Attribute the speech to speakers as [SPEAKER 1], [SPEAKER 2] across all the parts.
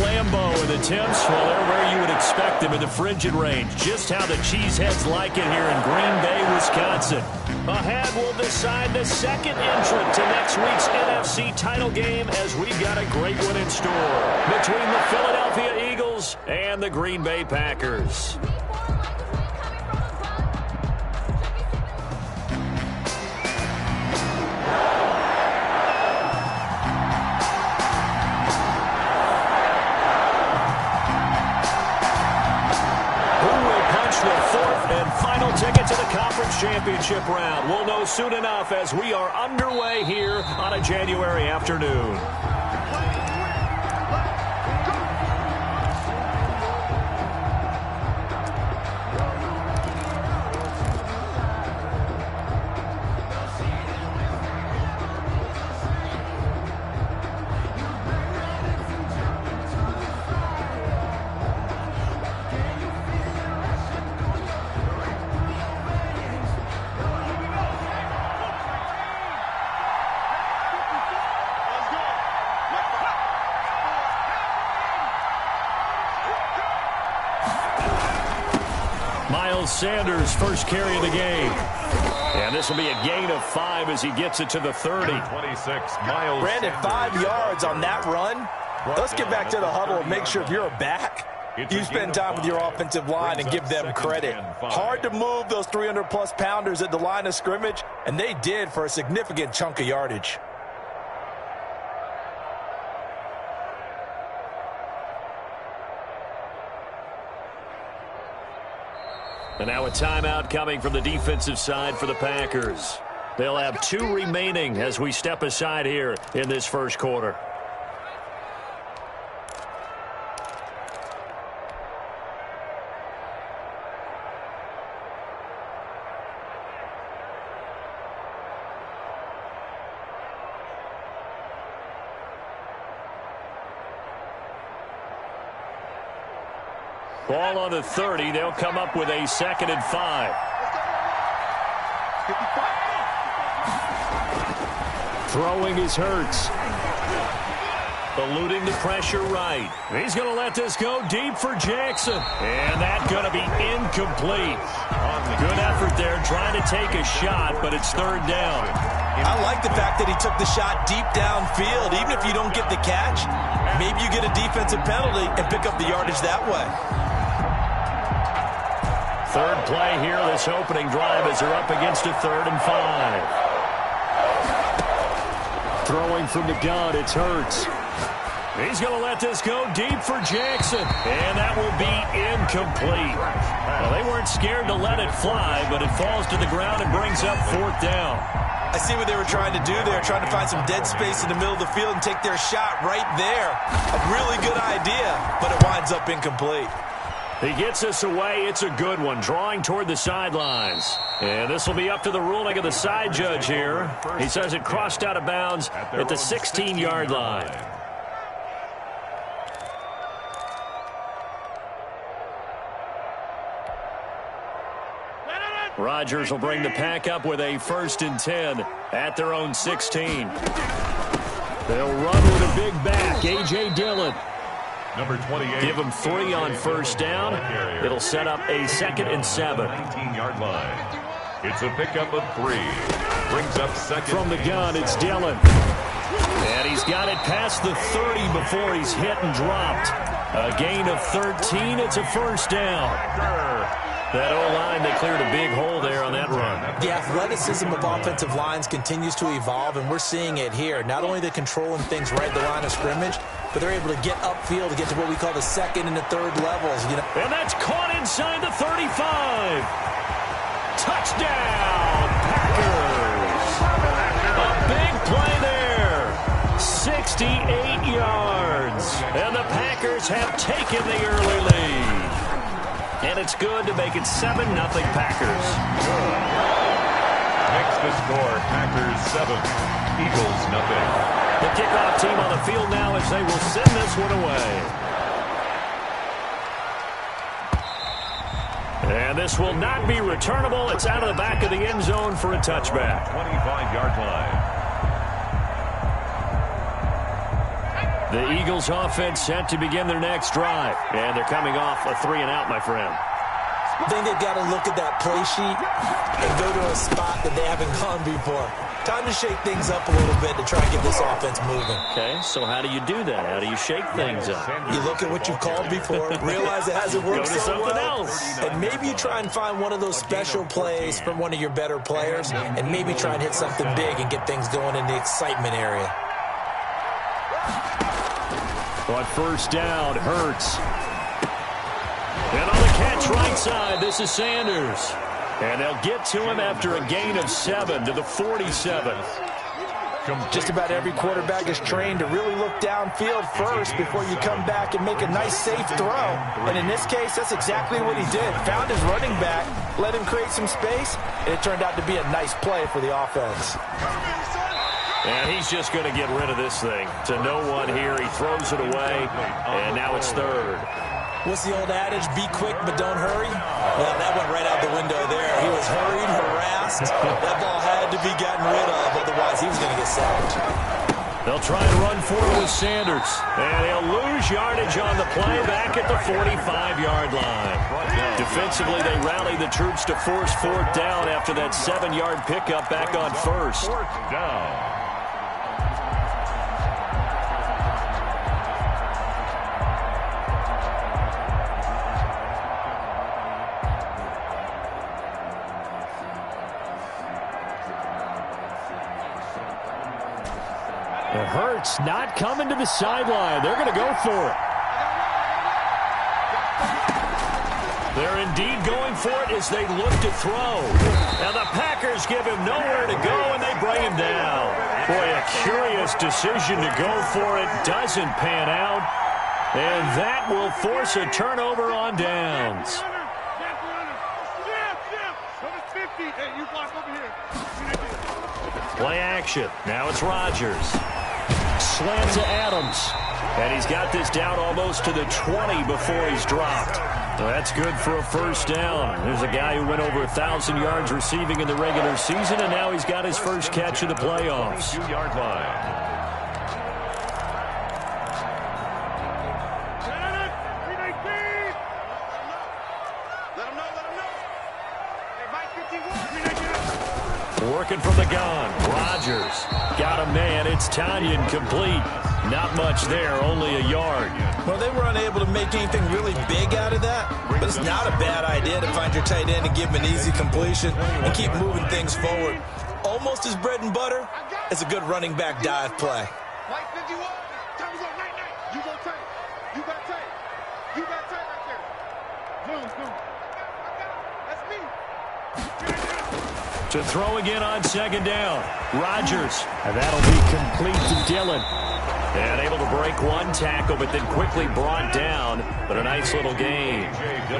[SPEAKER 1] Lambeau and the temps, well, they're where you would expect them in the frigid range. Just how the Cheeseheads like it here in Green Bay, Wisconsin. Ahead, we'll decide the second entrant to next week's NFC title game as we've got a great one in store between the Philadelphia Eagles and the Green Bay Packers. Ticket to the conference championship round. We'll know soon enough as we are underway here on a January afternoon. Sanders first carry of the game. And this will be a gain of 5 as he gets it to the 30.
[SPEAKER 2] 26, Miles
[SPEAKER 3] Brandon, 5 yards on that run. Let's get back to the huddle and make sure if you're back, you spend time with your offensive line and give them credit. Hard to move those 300-plus pounders at the line of scrimmage, and they did for a significant chunk of yardage.
[SPEAKER 1] And now a timeout coming from the defensive side for the Packers. They'll have 2 remaining as we step aside here in this first quarter. Ball on the 30. They'll come up with a 2nd and 5. Throwing is Hurts. Eluding the pressure right. He's going to let this go deep for Jackson. And that's going to be incomplete. Good effort there trying to take a shot, but it's 3rd down.
[SPEAKER 3] I like the fact that he took the shot deep downfield. Even if you don't get the catch, maybe you get a defensive penalty and pick up the yardage that way.
[SPEAKER 1] 3rd play here, this opening drive as they're up against a 3rd and 5. Throwing from the gun, it's Hurts. He's going to let this go deep for Jackson. And that will be incomplete. Well, they weren't scared to let it fly, but it falls to the ground and brings up 4th down.
[SPEAKER 3] I see what they were trying to do there, trying to find some dead space in the middle of the field and take their shot right there. A really good idea, but it winds up incomplete.
[SPEAKER 1] He gets us away. It's a good one, drawing toward the sidelines. And this will be up to the ruling of the side judge here. He says it crossed out of bounds at the 16-yard line. Rodgers will bring the pack up with a 1st and 10 at their own 16. They'll run with a big back, A.J. Dillon.
[SPEAKER 2] Number 28.
[SPEAKER 1] Give him 3 on 1st down. It'll set up a 2nd and 7.
[SPEAKER 2] 19-yard line. It's a pickup of 3. Brings up 2nd.
[SPEAKER 1] From the gun, it's Dillon. And he's got it past the 30 before he's hit and dropped. A gain of 13. It's a 1st down. That O-line, they cleared a big hole there on that run.
[SPEAKER 3] The athleticism of offensive lines continues to evolve, and we're seeing it here. Not only they're controlling things right at the line of scrimmage, but they're able to get upfield to get to what we call the 2nd and the 3rd levels. You know?
[SPEAKER 1] And that's caught inside the 35. Touchdown, Packers. A big play there. 68 yards. And the Packers have taken the early lead. And it's good to make it 7-0 Packers.
[SPEAKER 2] Makes the score Packers 7, Eagles 0.
[SPEAKER 1] The kickoff team on the field now as they will send this one away. And this will not be returnable. It's out of the back of the end zone for a touchback.
[SPEAKER 2] 25-yard line.
[SPEAKER 1] The Eagles offense set to begin their next drive. And they're coming off a 3-and-out, my friend.
[SPEAKER 3] I think they've got to look at that play sheet and go to a spot that they haven't gone before. Time to shake things up a little bit to try and get this offense moving.
[SPEAKER 1] Okay, so how do you do that? How do you shake things up?
[SPEAKER 3] You look at what you've called before, realize it hasn't worked
[SPEAKER 1] Go to
[SPEAKER 3] so
[SPEAKER 1] something
[SPEAKER 3] well,
[SPEAKER 1] else.
[SPEAKER 3] and maybe you try and find one of those special plays from one of your better players, and maybe try and hit something big and get things going in the excitement area.
[SPEAKER 1] On first down, Hurts. And on the catch right side, this is Sanders. And they'll get to him after a gain of 7 to the 47.
[SPEAKER 3] Just about every quarterback is trained to really look downfield first before you come back and make a nice, safe throw. And in this case, that's exactly what he did. Found his running back, let him create some space, and it turned out to be a nice play for the offense.
[SPEAKER 1] And he's just going to get rid of this thing. To no one here. He throws it away, and now it's third.
[SPEAKER 3] What's the old adage? Be quick, but don't hurry? Well, that went right out the window there. He was hurried, harassed. That ball had to be gotten rid of, otherwise he was going to get sacked.
[SPEAKER 1] They'll try and run for it with Sanders. And he'll lose yardage on the play back at the 45-yard line. Defensively, they rally the troops to force fourth down after that 7-yard pickup back on first.
[SPEAKER 2] Fourth down.
[SPEAKER 1] Hurts not coming to the sideline. They're going to go for it. They're indeed going for it as they look to throw. Now the Packers give him nowhere to go, and they bring him down. Boy, a curious decision to go for it. Doesn't pan out. And that will force a turnover on downs. Play action. Now it's Rodgers. Slant to Adams. And he's got this down almost to the 20 before he's dropped. Well, that's good for a first down. There's a guy who went over 1,000 yards receiving in the regular season, and now he's got his first catch of the playoffs.
[SPEAKER 2] 2-yard line.
[SPEAKER 1] Working from the gun. Rodgers got a man. It's Tanyan complete. Not much there, only a yard.
[SPEAKER 3] Well, they were unable to make anything really big out of that, but it's not a bad idea to find your tight end and give him an easy completion and keep moving things forward. Almost as bread and butter as a good running back dive play.
[SPEAKER 1] To throw again on second down. Rodgers. And that'll be complete to Dillon. And able to break one tackle, but then quickly brought down. But a nice little gain.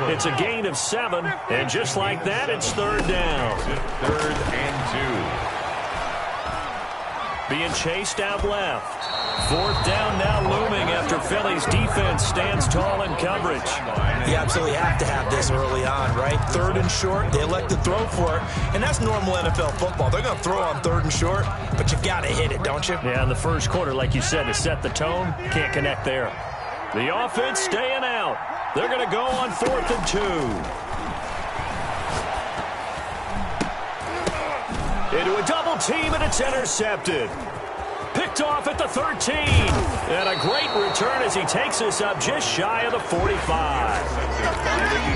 [SPEAKER 1] It's a gain of 7. And just like that, it's third down.
[SPEAKER 2] 3rd and
[SPEAKER 1] 2. Being chased out left. Fourth down now looming after Philly's defense stands tall in coverage.
[SPEAKER 3] You absolutely have to have this early on, right? 3rd and short, they elect to throw for it, and that's normal NFL football. They're going to throw on 3rd and short, but you got to hit it, don't you?
[SPEAKER 1] Yeah, in the first quarter, like you said, to set the tone, can't connect there. The offense staying out. They're going to go on 4th and 2. Into a double team, and it's intercepted. Picked off at the 13. And a great return as he takes us up just shy of the 45.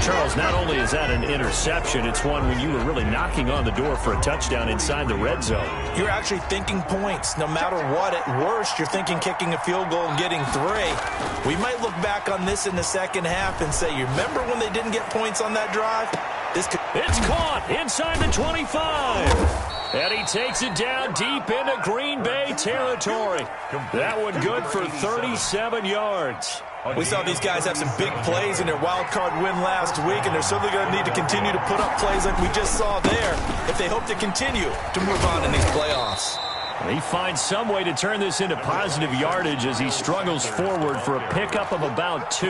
[SPEAKER 1] Charles, not only is that an interception, it's one when you were really knocking on the door for a touchdown inside the red zone.
[SPEAKER 3] You're actually thinking points. No matter what, at worst, you're thinking kicking a field goal and getting 3. We might look back on this in the second half and say, you remember when they didn't get points on that drive?
[SPEAKER 1] It's caught inside the 25. And he takes it down deep into Green Bay territory. That one good for 37 yards.
[SPEAKER 3] We saw these guys have some big plays in their wild card win last week, and they're certainly going to need to continue to put up plays like we just saw there if they hope to continue to move on in these playoffs.
[SPEAKER 1] He finds some way to turn this into positive yardage as he struggles forward for a pickup of about 2.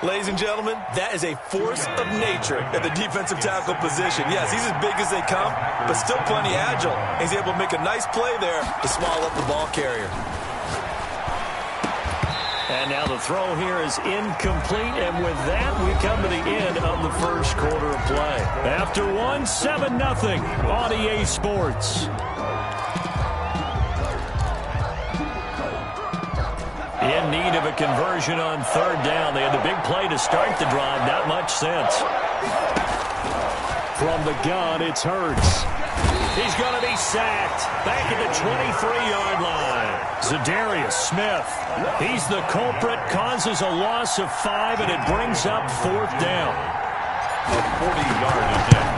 [SPEAKER 3] Ladies and gentlemen, that is a force of nature at the defensive tackle position. Yes, he's as big as they come, but still plenty agile. He's able to make a nice play there to swallow up the ball carrier.
[SPEAKER 1] And now the throw here is incomplete, and with that, we come to the end of the first quarter of play. After one, 7-0 on EA Sports. In need of a conversion on third down. They had the big play to start the drive. Not much sense. From the gun, it's Hurts. He's going to be sacked. Back at the 23-yard line. Za'Darius Smith. He's the culprit. Causes a loss of 5, and it brings up fourth down.
[SPEAKER 2] A 40-yard attempt.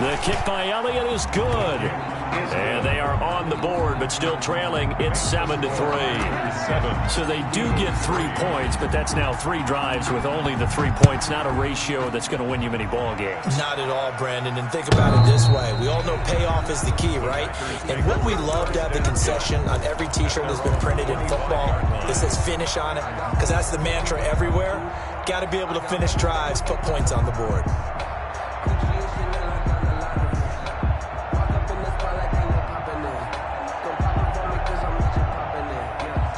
[SPEAKER 1] The kick by Elliott is good. And they are on the board, but still trailing. It's 7-3. So they do get 3 points, but that's now 3 drives with only the 3 points. Not a ratio that's going to win you many ball games.
[SPEAKER 3] Not at all, Brandon. And think about it this way. We all know payoff is the key, right? And wouldn't we love to have the concession on every T-shirt that's been printed in football that says finish on it? Because that's the mantra everywhere. Got to be able to finish drives, put points on the board.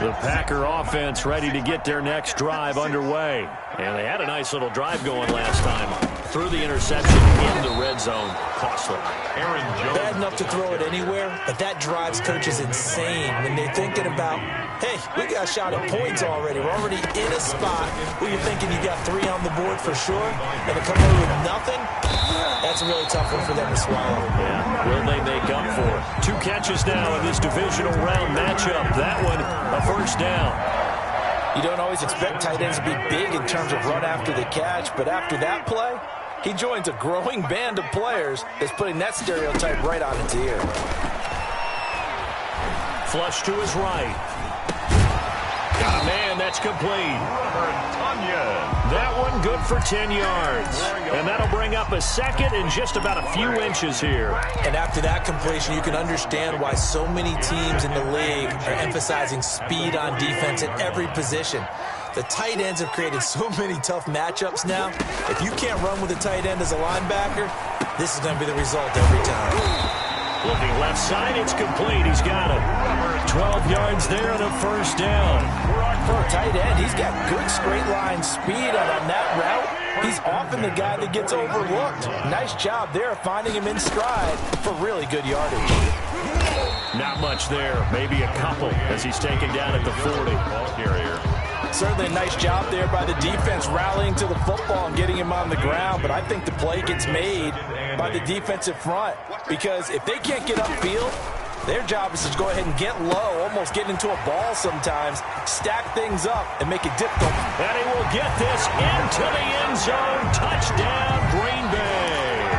[SPEAKER 1] The Packer offense ready to get their next drive underway. And they had a nice little drive going last time. Threw the interception in the red zone. Costly.
[SPEAKER 2] Aaron Jones.
[SPEAKER 3] Bad enough to throw it anywhere, but that drives coaches insane when they're thinking about, hey, we got a shot at points already. We're already in a spot where you're thinking you got 3 on the board for sure, and to come away with nothing, that's a really tough one for them to swallow.
[SPEAKER 1] Yeah, will they make up for it? 2 catches now in this divisional round matchup. That one, a first down.
[SPEAKER 3] You don't always expect tight ends to be big in terms of run after the catch, but after that play, he joins a growing band of players that's putting that stereotype right on its ear.
[SPEAKER 1] Flush to his right. Got a man, that's complete. That one good for 10 yards. And that'll bring up a second and just about a few inches here.
[SPEAKER 3] And after that completion, you can understand why so many teams in the league are emphasizing speed on defense at every position. The tight ends have created so many tough matchups now. If you can't run with a tight end as a linebacker, this is going to be the result every time.
[SPEAKER 1] Looking left side, it's complete. He's got it. 12 yards there and a first down.
[SPEAKER 3] For a tight end, he's got good straight line speed, and on that route, he's often the guy that gets overlooked. Nice job there finding him in stride for really good yardage.
[SPEAKER 1] Not much there. Maybe a couple as he's taken down at the 40.
[SPEAKER 2] Ball carrier.
[SPEAKER 3] Certainly a nice job there by the defense rallying to the football and getting him on the ground, but I think the play gets made by the defensive front because if they can't get upfield, their job is to go ahead and get low, almost get into a ball sometimes, stack things up, and make it difficult.
[SPEAKER 1] And he will get this into the end zone. Touchdown, Green Bay.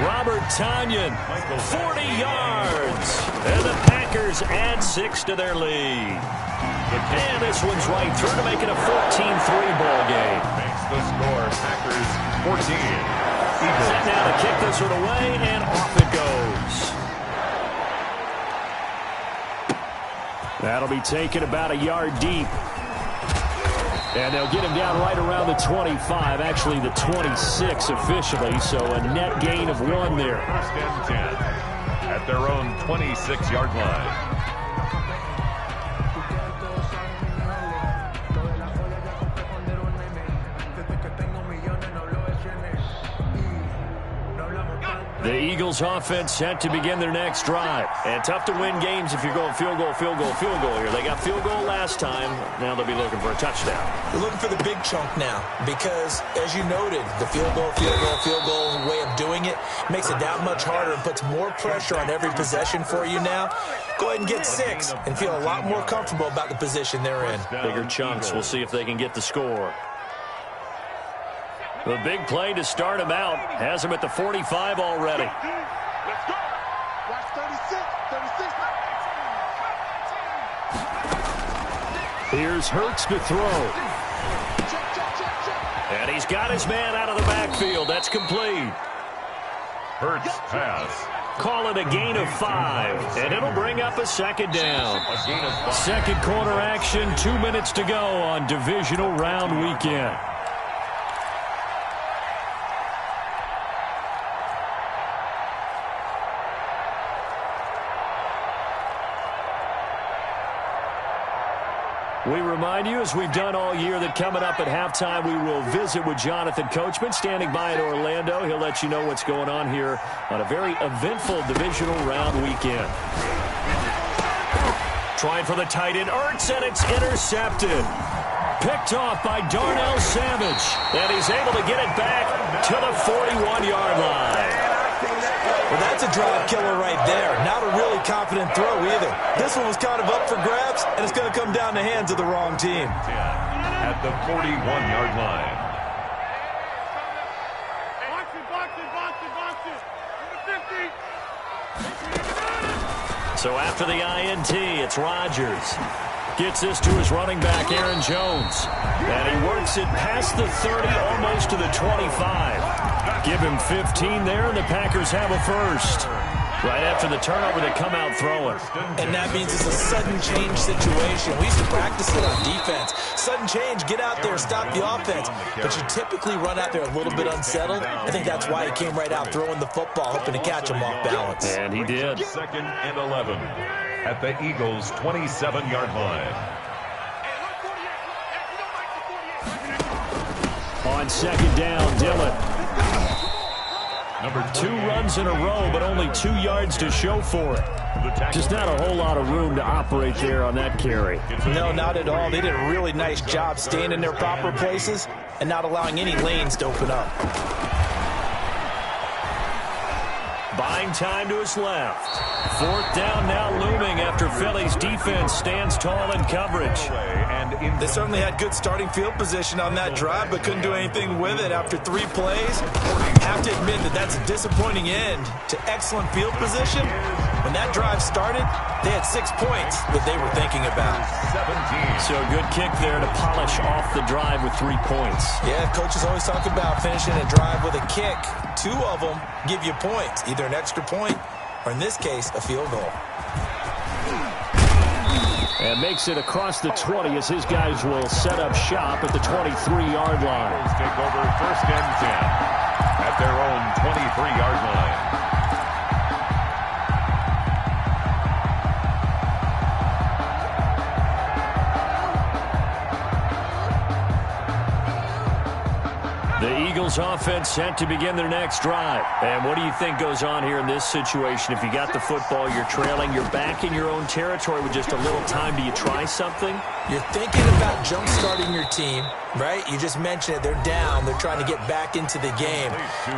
[SPEAKER 1] Robert Tonyan, 40 yards. And the Packers add 6 to their lead. And this one's right through to make it a 14-3 ball game.
[SPEAKER 2] Makes the score. Packers 14.
[SPEAKER 1] Set now to kick this one away, and off it goes. That'll be taken about a yard deep. And they'll get him down right around the 25, actually the 26 officially, so a net gain of 1 there.
[SPEAKER 2] First and 10 at their own 26-yard line.
[SPEAKER 1] The Eagles offense set to begin their next drive. And tough to win games if you're going field goal, field goal, field goal here. They got field goal last time. Now they'll be looking for a touchdown.
[SPEAKER 3] They're looking for the big chunk now because, as you noted, the field goal way of doing it makes it that much harder and puts more pressure on every possession for you now. Go ahead and get 6 and feel a lot more comfortable about the position they're in.
[SPEAKER 1] Bigger chunks. We'll see if they can get the score. The big play to start him out has him at the 45 already.
[SPEAKER 4] Let's go. Watch 36.
[SPEAKER 1] Here's Hurts to throw. And he's got his man out of the backfield. That's complete.
[SPEAKER 2] Hurts pass.
[SPEAKER 1] Call it a gain of 5, and it'll bring up a second down.
[SPEAKER 2] A gain of 5.
[SPEAKER 1] Second quarter action, 2 minutes to go on divisional round weekend. We remind you, as we've done all year, that coming up at halftime, we will visit with Jonathan Coachman, standing by in Orlando. He'll let you know what's going on here on a very eventful divisional round weekend. Trying for the tight end, Ertz, and it's intercepted. Picked off by Darnell Savage, and he's able to get it back to the 41-yard line.
[SPEAKER 3] Well, that's a drive killer right there. Not a really confident throw either. This one was kind of up for grabs, and it's going to come down the hands of the wrong team.
[SPEAKER 2] At the 41-yard line.
[SPEAKER 1] So after the INT, it's Rodgers. Gets this to his running back, Aaron Jones. And he works it past the 30, almost to the 25. Give him 15 there, and the Packers have a first. Right after the turnover, they come out throwing.
[SPEAKER 3] And that means it's a sudden change situation. We used to practice it on defense. Sudden change, get out there, stop the offense. But you typically run out there a little bit unsettled. I think that's why he came right out throwing the football, hoping to catch him off balance.
[SPEAKER 1] And he did.
[SPEAKER 2] 2nd and 11 at the Eagles' 27-yard line.
[SPEAKER 1] On second down, Dillon. Number 2 runs in a row, but only 2 yards to show for it. Just not a whole lot of room to operate there on that carry.
[SPEAKER 3] No, not at all. They did a really nice job staying in their proper places and not allowing any lanes to open up.
[SPEAKER 1] Buying time to his left. 4th down now looming after Philly's defense stands tall in coverage.
[SPEAKER 3] They certainly had good starting field position on that drive, but couldn't do anything with it after 3 plays. Have to admit that that's a disappointing end to excellent field position. When that drive started, they had 6 points that they were thinking about.
[SPEAKER 2] 17.
[SPEAKER 1] So a good kick there to polish off the drive with 3 points.
[SPEAKER 3] Yeah, coaches always talk about finishing a drive with a kick. 2 of them give you points, either an extra point or, in this case, a field goal.
[SPEAKER 1] And makes it across the 20 as his guys will set up shop at the 23-yard line.
[SPEAKER 2] Take over 1st and 10 at their own 23-yard line.
[SPEAKER 1] The Eagles offense set to begin their next drive. And what do you think goes on here in this situation? If you got the football, you're trailing, you're back in your own territory with just a little time. Do you try something?
[SPEAKER 3] You're thinking about jump-starting your team, right? You just mentioned it. They're down. They're trying to get back into the game.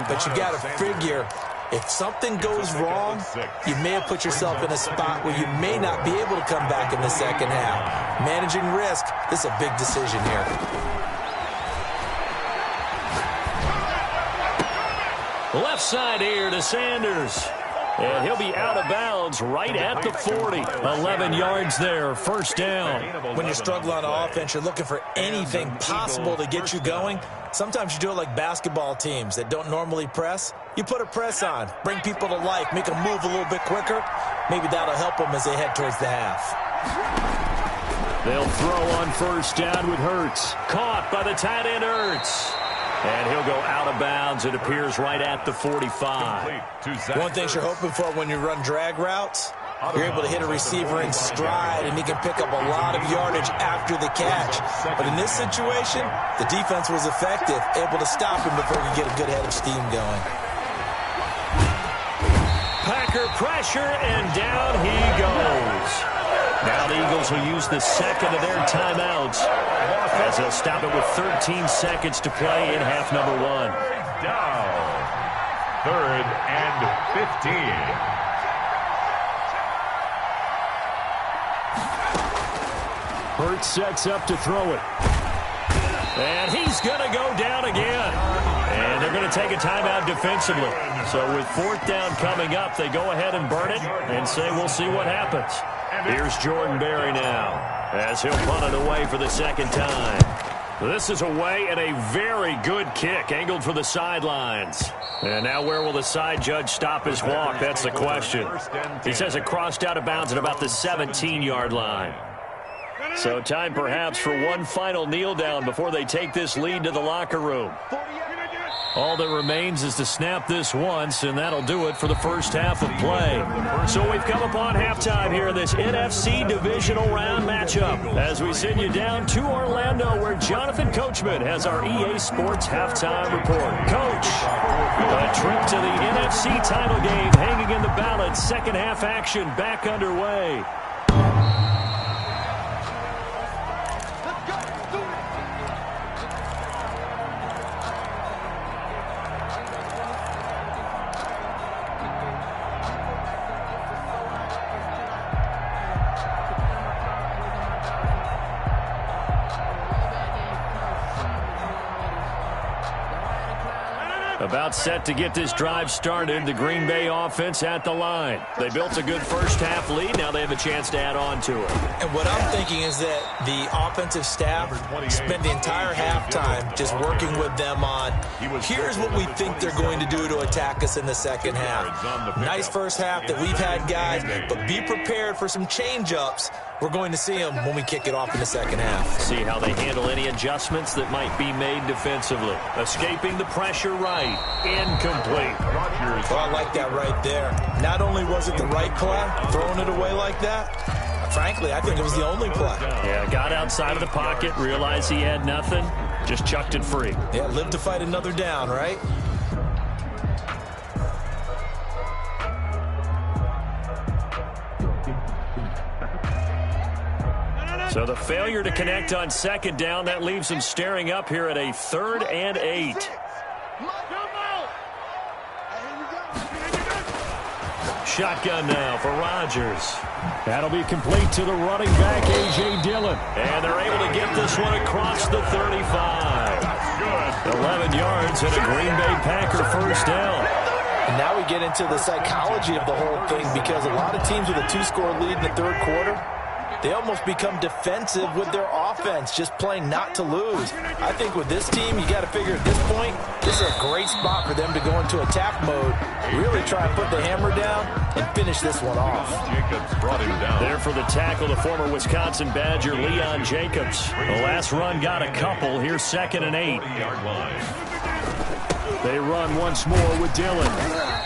[SPEAKER 3] But you got to figure, if something goes wrong, you may have put yourself in a spot where you may not be able to come back in the second half. Managing risk, this is a big decision here.
[SPEAKER 1] Left side here to Sanders. And he'll be out of bounds right at the 40. 11 yards there, 1st down.
[SPEAKER 3] When you struggle on offense, you're looking for anything possible to get you going. Sometimes you do it like basketball teams that don't normally press. You put a press on, bring people to life, make them move a little bit quicker. Maybe that'll help them as they head towards the half.
[SPEAKER 1] They'll throw on 1st down with Hurts. Caught by the tight end, Hurts. And he'll go out of bounds. It appears right at the 45.
[SPEAKER 3] One thing you're hoping for when you run drag routes, you're able to hit a receiver in stride, and he can pick up a lot of yardage after the catch. But in this situation, the defense was effective, able to stop him before he could get a good head of steam going.
[SPEAKER 1] Packer pressure, and down he goes. Now the Eagles will use the second of their timeouts as they'll stop it with 13 seconds to play in half number 1.
[SPEAKER 2] Down. 3rd and 15.
[SPEAKER 1] Hurts sets up to throw it. And he's going to go down again. And they're going to take a timeout defensively. So with 4th down coming up, they go ahead and burn it and say we'll see what happens. Here's Jordan Berry now as he'll punt it away for the 2nd time. This is away and a very good kick angled for the sidelines. And now where will the side judge stop his walk? That's the question. He says it crossed out of bounds at about the 17-yard line. So time perhaps for one final kneel down before they take this lead to the locker room. All that remains is to snap this once, and that'll do it for the first half of play. So we've come upon halftime here in this NFC divisional round matchup as we send you down to Orlando, where Jonathan Coachman has our EA Sports halftime report. Coach, a trip to the NFC title game hanging in the balance. Second half action back underway. About set to get this drive started. The Green Bay offense at the line. They built a good first half lead. Now they have a chance to add on to it.
[SPEAKER 3] And what I'm thinking is that the offensive staff spent the entire halftime just working with them on, here's what we think they're going to do to attack us in the second half. Nice first half that we've had, guys, but be prepared for some change-ups. We're going to see them when we kick it off in the second half.
[SPEAKER 1] See how they handle any adjustments that might be made defensively. Escaping the pressure right. Incomplete.
[SPEAKER 3] Well, I like that right there. Not only was it the right play, throwing it away like that, frankly, I think it was the only play.
[SPEAKER 1] Yeah, got outside of the pocket, realized he had nothing, just chucked it free.
[SPEAKER 3] Yeah, live to fight another down, right?
[SPEAKER 1] So the failure to connect on second down, that leaves him staring up here at a 3rd and 8. Shotgun now for Rodgers. That'll be complete to the running back, A.J. Dillon. And they're able to get this one across the 35. 11 yards and a Green Bay Packer first down.
[SPEAKER 3] And now we get into the psychology of the whole thing, because a lot of teams with a 2-score lead in the third quarter, they almost become defensive with their offense, just playing not to lose. I think with this team, you got to figure at this point, this is a great spot for them to go into attack mode, really try and put the hammer down and finish this one off.
[SPEAKER 2] Jacobs brought him down.
[SPEAKER 1] There for the tackle, the former Wisconsin Badger, Leon Jacobs. The last run got a couple. Here's 2nd and 8. They run once more with Dillon.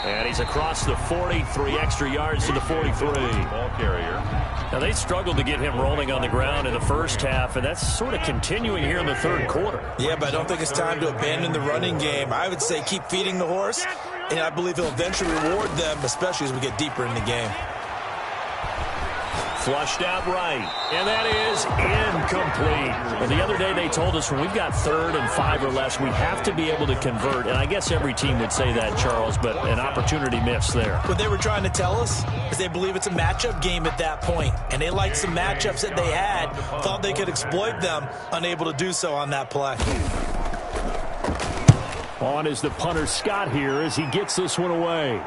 [SPEAKER 1] And he's across the 43 extra yards to the 43.
[SPEAKER 2] Ball carrier.
[SPEAKER 1] Now, they struggled to get him rolling on the ground in the first half, and that's sort of continuing here in the third quarter.
[SPEAKER 3] Yeah, but I don't think it's time to abandon the running game. I would say keep feeding the horse, and I believe he'll eventually reward them, especially as we get deeper in the game.
[SPEAKER 1] Flushed out right, and that is incomplete. Well, the other day they told us when we've got 3rd and 5 or less, we have to be able to convert, and I guess every team would say that, Charles, but an opportunity missed there.
[SPEAKER 3] What they were trying to tell us is they believe it's a matchup game at that point, and they liked some matchups that they had, thought they could exploit them, unable to do so on that play.
[SPEAKER 1] On is the punter Scott here as he gets this one away.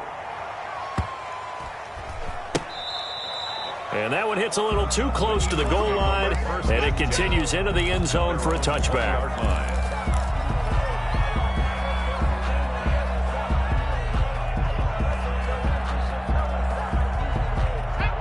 [SPEAKER 1] And that one hits a little too close to the goal line, and it continues into the end zone for a touchback.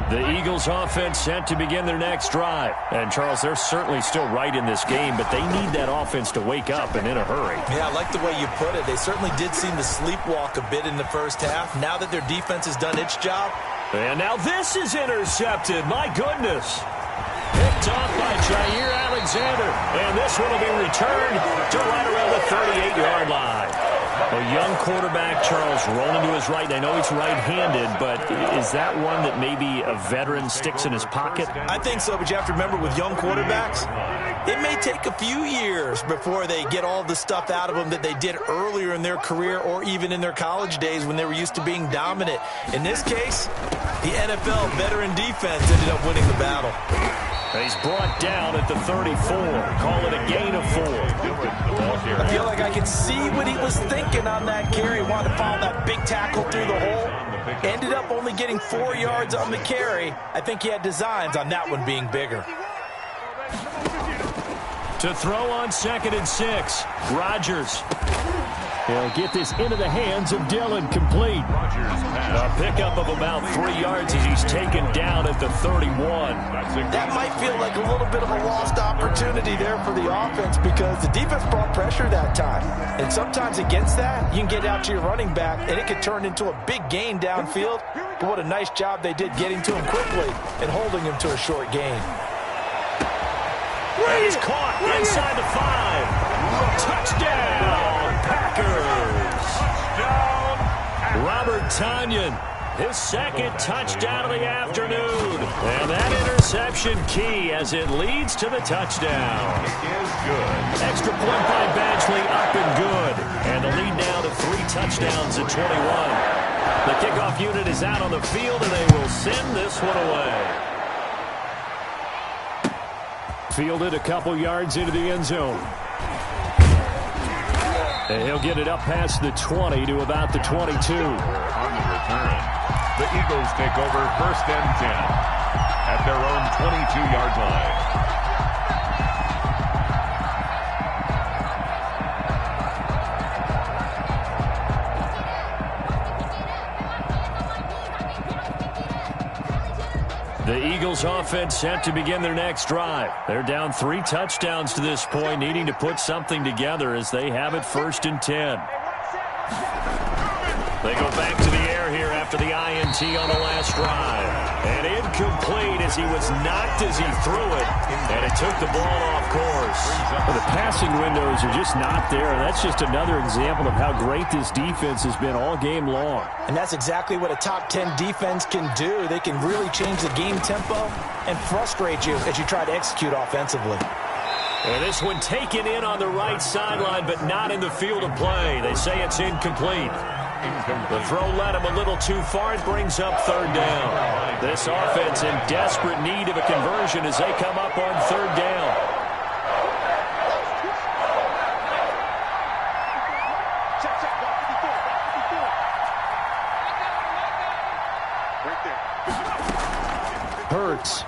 [SPEAKER 1] The Eagles offense set to begin their next drive. And, Charles, they're certainly still right in this game, but they need that offense to wake up and in a hurry.
[SPEAKER 3] Yeah, I like the way you put it. They certainly did seem to sleepwalk a bit in the first half. Now that their defense has done its job.
[SPEAKER 1] And now this is intercepted. My goodness. Picked off by Jair Alexander. And this one will be returned to right around the 38-yard line. A young quarterback, Charles, rolling to his right. I know he's right-handed, but is that one that maybe a veteran sticks in his pocket?
[SPEAKER 3] I think so, but you have to remember with young quarterbacks, it may take a few years before they get all the stuff out of them that they did earlier in their career or even in their college days when they were used to being dominant. In this case, the NFL veteran defense ended up winning the battle.
[SPEAKER 1] He's brought down at the 34. Call it a gain of 4.
[SPEAKER 3] I feel like I can see what he was thinking on that carry. Wanted to follow that big tackle through the hole. Ended up only getting 4 yards on the carry. I think he had designs on that one being bigger.
[SPEAKER 1] To throw on 2nd and 6. Rodgers. He'll get this into the hands of Dillon, complete. A pickup of about 3 yards as he's taken down at the 31.
[SPEAKER 3] That might feel like a little bit of a lost opportunity. opportunity there for the offense because the defense brought pressure that time. And sometimes against that, you can get out to your running back, and it could turn into a big gain downfield. But what a nice job they did getting to him quickly and holding him to a short gain.
[SPEAKER 1] He's caught inside the 5. Touchdown, Packers. Touchdown. Robert Tonyan, his second touchdown of the afternoon. And that interception key as it leads to the touchdown.
[SPEAKER 2] It is good.
[SPEAKER 1] Extra point by Badgley, up and good. And the lead now to 3 touchdowns at 21. The kickoff unit is out on the field, and they will send this one away. Fielded a couple yards into the end zone. And he'll get it up past the 20 to about the 22.
[SPEAKER 2] On the return, the Eagles take over 1st and 10 at their own 22-yard line.
[SPEAKER 1] The Eagles offense set to begin their next drive. They're down 3 touchdowns to this point, needing to put something together as they have it 1st and 10. They go back to the air here after the INT on the last drive. And incomplete as he was knocked as he threw it. And it took the ball off course.
[SPEAKER 5] Well, the passing windows are just not there. And that's just another example of how great this defense has been all game long.
[SPEAKER 3] And that's exactly what a top 10 defense can do. They can really change the game tempo and frustrate you as you try to execute offensively.
[SPEAKER 1] And this one taken in on the right sideline, but not in the field of play. They say it's incomplete. The throw led him a little too far. It brings up 3rd down. This offense in desperate need of a conversion as they come up on 3rd down.
[SPEAKER 5] Hurts.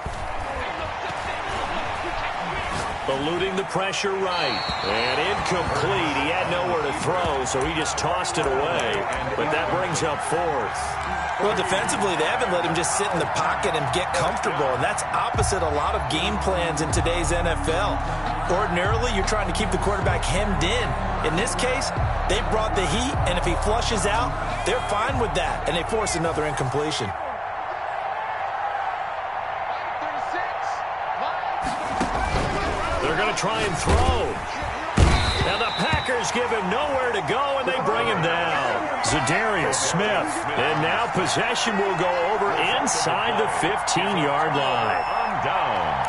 [SPEAKER 1] Eluding the pressure right. And incomplete. He had nowhere to throw, so he just tossed it away. But that brings up 4th.
[SPEAKER 3] Well, defensively, they haven't let him just sit in the pocket and get comfortable. And that's opposite a lot of game plans in today's NFL. Ordinarily, you're trying to keep the quarterback hemmed in. In this case, they brought the heat, and if he flushes out, they're fine with that. And they force another incompletion.
[SPEAKER 1] They're going to try and throw. Now the Packers give him nowhere to go, and they bring him down. Zadarius Smith. And now possession will go over inside the 15-yard line.
[SPEAKER 2] On downs.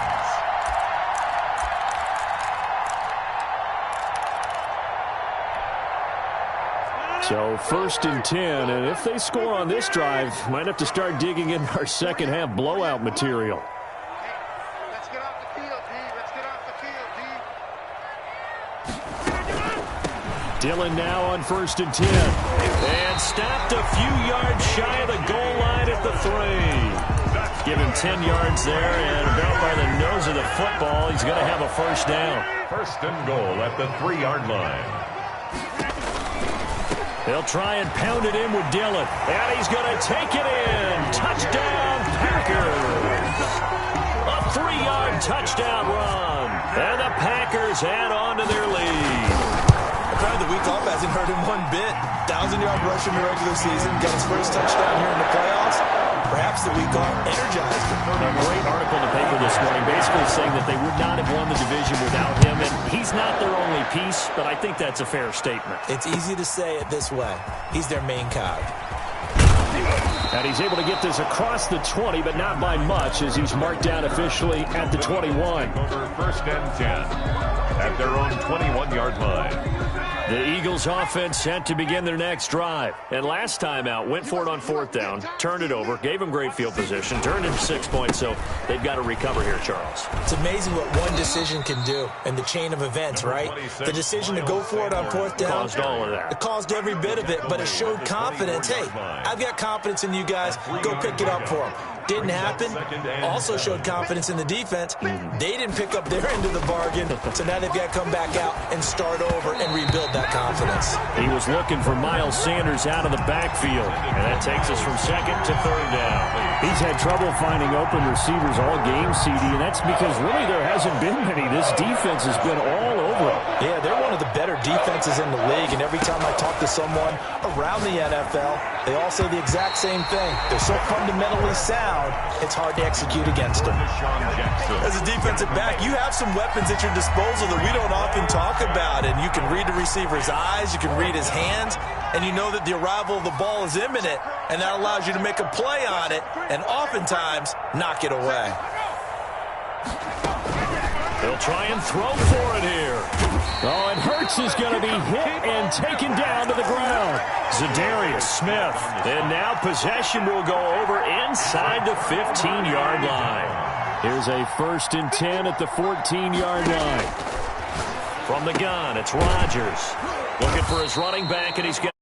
[SPEAKER 5] So 1st and 10, and if they score on this drive, might have to start digging in our second half blowout material. Dillon now on 1st and 10.
[SPEAKER 1] And stopped a few yards shy of the goal line at the 3. Give him 10 yards there, and about by the nose of the football, he's going to have a 1st down.
[SPEAKER 2] 1st and goal at the 3-yard line.
[SPEAKER 1] They'll try and pound it in with Dillon. And he's going to take it in. Touchdown, Packers. A 3-yard touchdown run. And the Packers add on to their lead.
[SPEAKER 3] The week off hasn't hurt him one bit. 1,000-yard rush in the regular season. Got his first touchdown here in the playoffs. Perhaps the week off energized him.
[SPEAKER 1] A great article in the paper this morning basically saying that they would not have won the division without him. And he's not their only piece, but I think that's a fair statement.
[SPEAKER 3] It's easy to say it this way. He's their main cog.
[SPEAKER 5] And he's able to get this across the 20, but not by much as he's marked down officially at the 21.
[SPEAKER 2] Over 1st and 10 at their own 21-yard line.
[SPEAKER 1] The Eagles offense set to begin their next drive. And last time out, went for it on 4th down, turned it over, gave them great field position, turned into 6 points, so they've got to recover here, Charles.
[SPEAKER 3] It's amazing what one decision can do in the chain of events, right? The decision to go for it on 4th down.
[SPEAKER 1] Caused all of that.
[SPEAKER 3] It caused every bit of it, but it showed confidence. Hey, I've got confidence in you guys. Go pick it up for them. Didn't happen. Also showed confidence in the defense. They didn't pick up their end of the bargain, so now they've got to come back out and start over and rebuild that confidence.
[SPEAKER 1] He was looking for Miles Sanders out of the backfield, and that takes us from second to third down.
[SPEAKER 5] He's had trouble finding open receivers all game, CD, and that's because really there hasn't been many. This defense has been all over it.
[SPEAKER 3] Yeah, they're one of the better defenses in the league, and every time I talk to someone around the NFL, they all say the exact same thing. They're so fundamentally sound, it's hard to execute against them. As a defensive back, you have some weapons at your disposal that we don't often talk about, and you can read the receiver's eyes, you can read his hands, and you know that the arrival of the ball is imminent, and that allows you to make a play on it and oftentimes knock it away.
[SPEAKER 1] They'll try and throw for it here.
[SPEAKER 5] Oh, and Hurts is going to be hit and taken down to the ground.
[SPEAKER 1] Zadarius Smith. And now possession will go over inside the 15-yard line.
[SPEAKER 5] Here's a 1st and 10 at the 14-yard line.
[SPEAKER 1] From the gun, it's Rodgers. Looking for his running back, and he's got